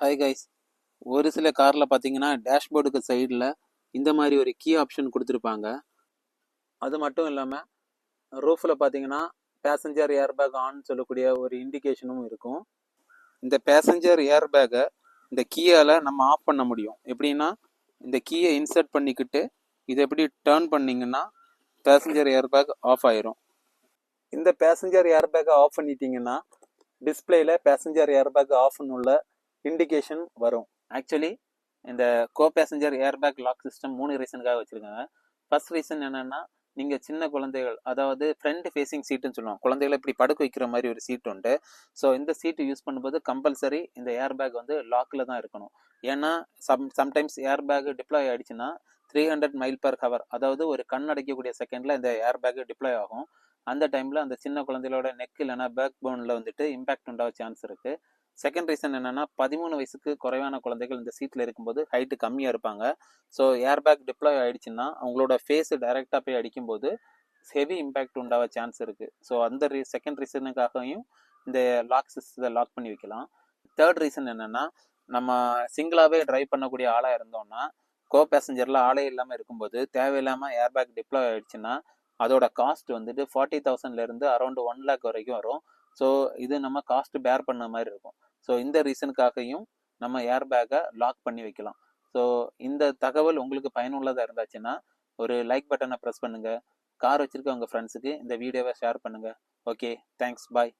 Hi guys. ஒரு சில காரில் பார்த்தீங்கன்னா டேஷ்போர்டுக்கு சைடில் இந்த மாதிரி ஒரு கீ ஆப்ஷன் கொடுத்துருப்பாங்க. அது மட்டும் இல்லாமல் ரூஃபில் பார்த்தீங்கன்னா பேசஞ்சர் ஏர்பேக் ஆன் சொல்லக்கூடிய ஒரு இண்டிகேஷனும் இருக்கும். இந்த பேசஞ்சர் ஏர்பேக்கை இந்த கீயால் நம்ம ஆஃப் பண்ண முடியும். எப்படின்னா இந்த கீயை இன்சர்ட் பண்ணிக்கிட்டு இதை எப்படி டேர்ன் பண்ணிங்கன்னா பேசஞ்சர் ஏர்பேக் ஆஃப் ஆயிரும். இந்த பேசஞ்சர் ஏர்பேக்கை ஆஃப் பண்ணிட்டீங்கன்னா டிஸ்பிளேல பேசஞ்சர் ஏர்பேக் ஆஃப்னு உள்ள இண்டிகேஷன் வரும். ஆக்சுவலி இந்த co passenger airbag lock system 3 ரீசனுக்காக வச்சுருக்காங்க. ஃபர்ஸ்ட் ரீசன் என்னென்னா, நீங்கள் சின்ன குழந்தைகள், அதாவது ஃப்ரண்ட் ஃபேஸிங் சீட்டுன்னு சொல்லுவோம், குழந்தைகளை இப்படி படுக்க வைக்கிற மாதிரி ஒரு சீட் உண்டு. ஸோ இந்த சீட்டு யூஸ் பண்ணும்போது கம்பல்சரி இந்த ஏர்பேக் வந்து லாக்கில் தான் இருக்கணும். ஏன்னா சம்டைம்ஸ் ஏர்பேக் டிப்ளாய் ஆகிடுச்சுன்னா 300 மைல்/ஹவர், அதாவது ஒரு கண் அடைக்கக்கூடிய செகண்டில் இந்த ஏர்பேக் டிப்ளாய் ஆகும். அந்த டைமில் அந்த சின்ன குழந்தைகளோட நெக் இல்லைனா பேக் போனில் வந்துட்டு இம்பேக்ட் உண்டாக சான்ஸ் இருக்குது. செகண்ட் ரீசன் என்னென்னா, 13 வயசுக்கு குறைவான குழந்தைகள் இந்த சீட்டில் இருக்கும்போது ஹைட்டு கம்மியாக இருப்பாங்க. ஸோ ஏர்பேக் டிப்ளாய் ஆகிடுச்சுன்னா அவங்களோட ஃபேஸு டைரெக்டாக போய் அடிக்கும்போது ஹெவி இம்பேக்ட் உண்டாக சான்ஸ் இருக்குது. ஸோ அந்த செகண்ட் ரீசனுக்காகவும் இந்த லாக் சிஸ்டத்தை லாக் பண்ணி வைக்கலாம். தேர்ட் ரீசன் என்னென்னா, நம்ம சிங்கிளாகவே ட்ரைவ் பண்ணக்கூடிய ஆளாக இருந்தோம்னா கோ பேசஞ்சரில் ஆளே இல்லாமல் இருக்கும்போது தேவையில்லாமல் ஏர்பேக் டிப்ளாய் ஆகிடுச்சுன்னா அதோட காஸ்ட் வந்துட்டு 40,000 அரௌண்ட் 1 lakh வரைக்கும் வரும். ஸோ இது நம்ம காஸ்ட் பேர் பண்ண மாதிரி இருக்கும். ஸோ இந்த ரீசனுக்காகவும் நம்ம ஏர்பேக்கை லாக் பண்ணி வைக்கலாம். ஸோ இந்த தகவல் உங்களுக்கு பயனுள்ளதாக இருந்துச்சுன்னா ஒரு லைக் பட்டனை ப்ரெஸ் பண்ணுங்கள். கார் வச்சுருக்க உங்கள் ஃப்ரெண்ட்ஸுக்கு இந்த வீடியோவை ஷேர் பண்ணுங்கள். ஓகே, தேங்க்ஸ், பாய்.